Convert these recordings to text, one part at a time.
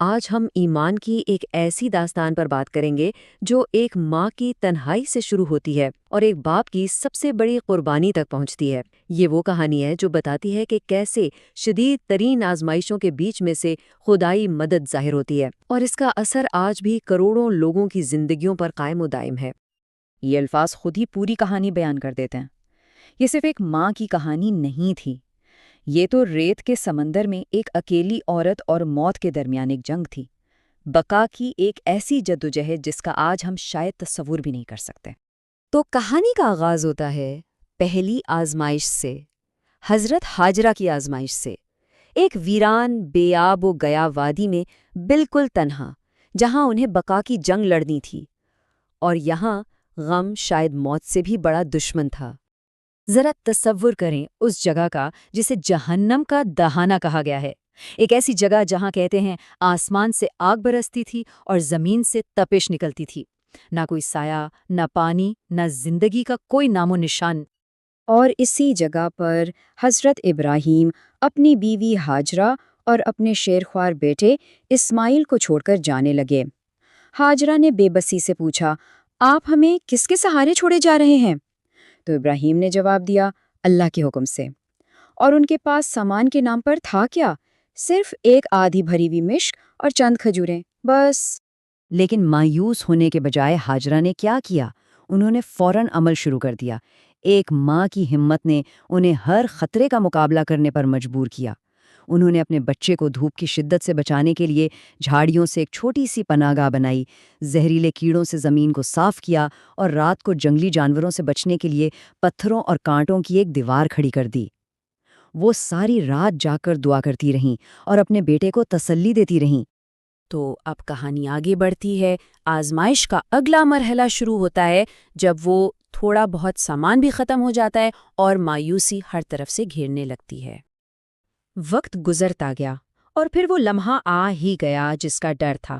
آج ہم ایمان کی ایک ایسی داستان پر بات کریں گے جو ایک ماں کی تنہائی سے شروع ہوتی ہے اور ایک باپ کی سب سے بڑی قربانی تک پہنچتی ہے۔ یہ وہ کہانی ہے جو بتاتی ہے کہ کیسے شدید ترین آزمائشوں کے بیچ میں سے خدائی مدد ظاہر ہوتی ہے، اور اس کا اثر آج بھی کروڑوں لوگوں کی زندگیوں پر قائم و دائم ہے۔ یہ الفاظ خود ہی پوری کہانی بیان کر دیتے ہیں۔ یہ صرف ایک ماں کی کہانی نہیں تھی، یہ تو ریت کے سمندر میں ایک اکیلی عورت اور موت کے درمیان ایک جنگ تھی، بقا کی ایک ایسی جدوجہد جس کا آج ہم شاید تصور بھی نہیں کر سکتے۔ تو کہانی کا آغاز ہوتا ہے پہلی آزمائش سے، حضرت ہاجرہ کی آزمائش سے، ایک ویران بے آب و گیا وادی میں بالکل تنہا، جہاں انہیں بقا کی جنگ لڑنی تھی، اور یہاں غم شاید موت سے بھی بڑا دشمن تھا۔ ذرا تصور کریں اس جگہ کا جسے جہنم کا دہانہ کہا گیا ہے، ایک ایسی جگہ جہاں کہتے ہیں آسمان سے آگ برستی تھی اور زمین سے تپش نکلتی تھی، نہ کوئی سایہ، نہ پانی، نہ زندگی کا کوئی نام و نشان۔ اور اسی جگہ پر حضرت ابراہیم اپنی بیوی ہاجرہ اور اپنے شیرخوار بیٹے اسماعیل کو چھوڑ کر جانے لگے۔ ہاجرہ نے بے بسی سے پوچھا، آپ ہمیں کس کے سہارے چھوڑے جا رہے ہیں؟ تو ابراہیم نے جواب دیا، اللہ کے حکم سے۔ اور ان کے پاس سامان کے نام پر تھا کیا؟ صرف ایک آدھی بھری ہوئی مشک اور چند کھجوریں، بس۔ لیکن مایوس ہونے کے بجائے ہاجرہ نے کیا کیا؟ انہوں نے فوراً عمل شروع کر دیا۔ ایک ماں کی ہمت نے انہیں ہر خطرے کا مقابلہ کرنے پر مجبور کیا۔ انہوں نے اپنے بچے کو دھوپ کی شدت سے بچانے کے لیے جھاڑیوں سے ایک چھوٹی سی پناہ گاہ بنائی، زہریلے کیڑوں سے زمین کو صاف کیا، اور رات کو جنگلی جانوروں سے بچنے کے لیے پتھروں اور کانٹوں کی ایک دیوار کھڑی کر دی۔ وہ ساری رات جا کر دعا کرتی رہیں اور اپنے بیٹے کو تسلی دیتی رہیں۔ تو اب کہانی آگے بڑھتی ہے۔ آزمائش کا اگلا مرحلہ شروع ہوتا ہے جب وہ تھوڑا بہت سامان بھی ختم ہو جاتا ہے اور مایوسی ہر طرف سے گھیرنے لگتی ہے۔ وقت گزرتا گیا اور پھر وہ لمحہ آ ہی گیا جس کا ڈر تھا۔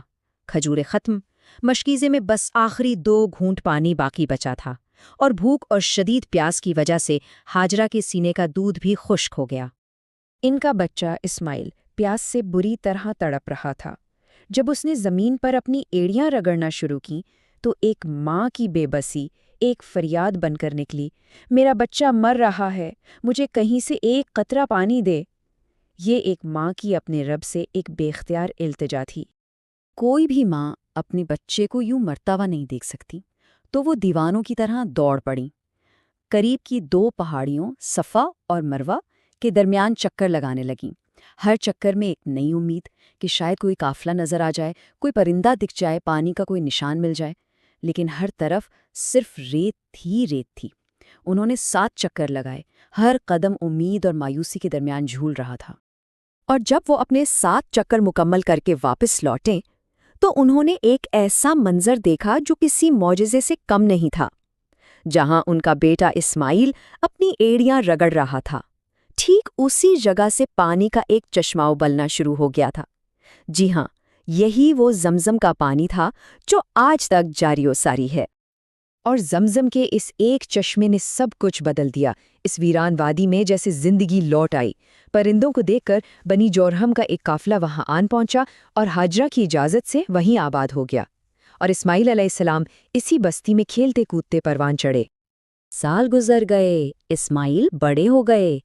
کھجوریں ختم، مشکیزے میں بس آخری 2 گھونٹ پانی باقی بچا تھا، اور بھوک اور شدید پیاس کی وجہ سے ہاجرہ کے سینے کا دودھ بھی خشک ہو گیا۔ ان کا بچہ اسماعیل پیاس سے بری طرح تڑپ رہا تھا۔ جب اس نے زمین پر اپنی ایڑیاں رگڑنا شروع کیں تو ایک ماں کی بے بسی ایک فریاد بن کر نکلی، میرا بچہ مر رہا ہے، مجھے کہیں سے ایک قطرہ پانی دے۔ یہ ایک ماں کی اپنے رب سے ایک بے اختیار التجا تھی۔ کوئی بھی ماں اپنے بچے کو یوں مرتا ہوا نہیں دیکھ سکتی، تو وہ دیوانوں کی طرح دوڑ پڑیں۔ قریب کی 2 پہاڑیوں صفا اور مروہ کے درمیان چکر لگانے لگیں، ہر چکر میں ایک نئی امید کہ شاید کوئی قافلہ نظر آ جائے، کوئی پرندہ دکھ جائے، پانی کا کوئی نشان مل جائے، لیکن ہر طرف صرف ریت تھی۔ انہوں نے 7 چکر لگائے، ہر قدم امید اور مایوسی کے درمیان جھول رہا تھا۔ اور جب وہ اپنے 7 چکر مکمل کر کے واپس لوٹیں تو انہوں نے ایک ایسا منظر دیکھا جو کسی معجزے سے کم نہیں تھا۔ جہاں ان کا بیٹا اسماعیل اپنی ایڑیاں رگڑ رہا تھا، ٹھیک اسی جگہ سے پانی کا ایک چشمہ ابلنا شروع ہو گیا تھا۔ جی ہاں، یہی وہ زمزم کا پانی تھا جو آج تک جاری و ساری ہے۔ اور زمزم کے اس ایک چشمے نے سب کچھ بدل دیا۔ اس ویران وادی میں جیسے زندگی لوٹ آئی۔ پرندوں کو دیکھ کر بنی جورہم کا ایک قافلہ وہاں آن پہنچا اور ہاجرہ کی اجازت سے وہیں آباد ہو گیا، اور اسماعیل علیہ السلام اسی بستی میں کھیلتے کودتے پروان چڑھے۔ سال گزر گئے، اسماعیل بڑے ہو گئے،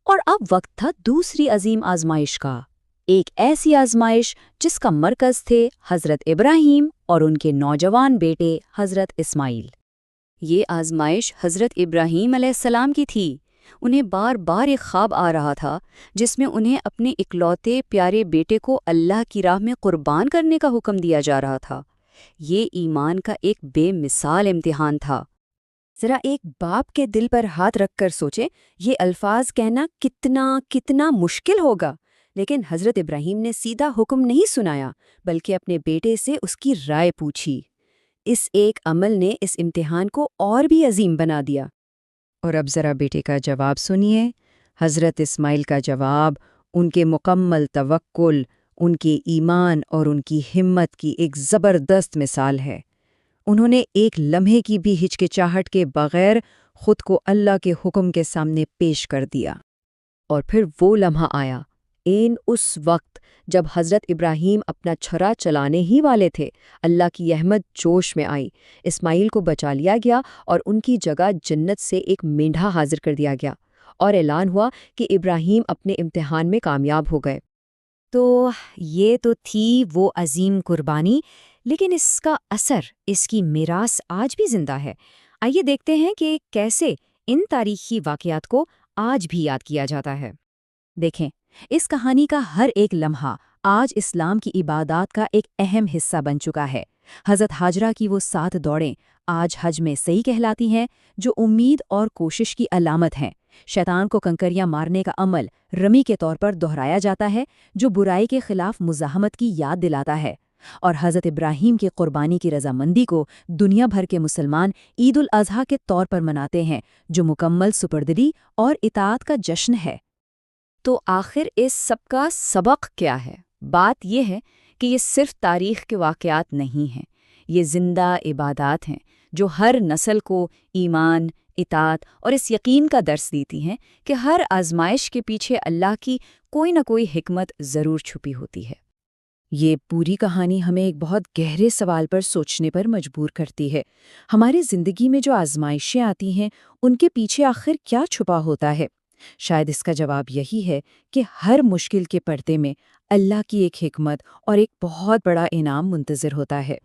اور اب وقت تھا دوسری عظیم آزمائش کا، ایک ایسی آزمائش جس کا مرکز تھے حضرت ابراہیم اور ان کے نوجوان بیٹے حضرت اسماعیل۔ یہ آزمائش حضرت ابراہیم علیہ السلام کی تھی۔ انہیں بار بار ایک خواب آ رہا تھا جس میں انہیں اپنے اکلوتے پیارے بیٹے کو اللہ کی راہ میں قربان کرنے کا حکم دیا جا رہا تھا۔ یہ ایمان کا ایک بے مثال امتحان تھا۔ ذرا ایک باپ کے دل پر ہاتھ رکھ کر سوچیں، یہ الفاظ کہنا کتنا مشکل ہوگا، لیکن حضرت ابراہیم نے سیدھا حکم نہیں سنایا بلکہ اپنے بیٹے سے اس کی رائے پوچھی۔ اس ایک عمل نے اس امتحان کو اور بھی عظیم بنا دیا۔ اور اب ذرا بیٹے کا جواب سنیے۔ حضرت اسماعیل کا جواب ان کے مکمل توکل، ان کے ایمان اور ان کی ہمت کی ایک زبردست مثال ہے۔ انہوں نے ایک لمحے کی بھی ہچکچاہٹ کے بغیر خود کو اللہ کے حکم کے سامنے پیش کر دیا۔ اور پھر وہ لمحہ آیا، اس وقت جب حضرت ابراہیم اپنا چھرا چلانے ہی والے تھے، اللہ کی رحمت جوش میں آئی۔ اسماعیل کو بچا لیا گیا اور ان کی جگہ جنت سے ایک مینڈھا حاضر کر دیا گیا، اور اعلان ہوا کہ ابراہیم اپنے امتحان میں کامیاب ہو گئے۔ تو یہ تو تھی وہ عظیم قربانی، لیکن اس کا اثر، اس کی میراث آج بھی زندہ ہے۔ آئیے دیکھتے ہیں کہ کیسے ان تاریخی واقعات کو آج بھی یاد کیا جاتا ہے۔ دیکھیں، اس کہانی کا ہر ایک لمحہ آج اسلام کی عبادات کا ایک اہم حصہ بن چکا ہے۔ حضرت ہاجرہ کی وہ 7 دوڑیں آج حج میں صحیح کہلاتی ہیں، جو امید اور کوشش کی علامت ہیں۔ شیطان کو کنکریاں مارنے کا عمل رمی کے طور پر دہرایا جاتا ہے، جو برائی کے خلاف مزاحمت کی یاد دلاتا ہے۔ اور حضرت ابراہیم کی قربانی کی رضامندی کو دنیا بھر کے مسلمان عید الاضحیٰ کے طور پر مناتے ہیں، جو مکمل سپردلی اور اطاعت کا جشن ہے۔ تو آخر اس سب کا سبق کیا ہے؟ بات یہ ہے کہ یہ صرف تاریخ کے واقعات نہیں ہیں، یہ زندہ عبادات ہیں جو ہر نسل کو ایمان، اطاعت اور اس یقین کا درس دیتی ہیں کہ ہر آزمائش کے پیچھے اللہ کی کوئی نہ کوئی حکمت ضرور چھپی ہوتی ہے۔ یہ پوری کہانی ہمیں ایک بہت گہرے سوال پر سوچنے پر مجبور کرتی ہے۔ ہماری زندگی میں جو آزمائشیں آتی ہیں، ان کے پیچھے آخر کیا چھپا ہوتا ہے؟ شاید اس کا جواب یہی ہے کہ ہر مشکل کے پردے میں اللہ کی ایک حکمت اور ایک بہت بڑا انعام منتظر ہوتا ہے۔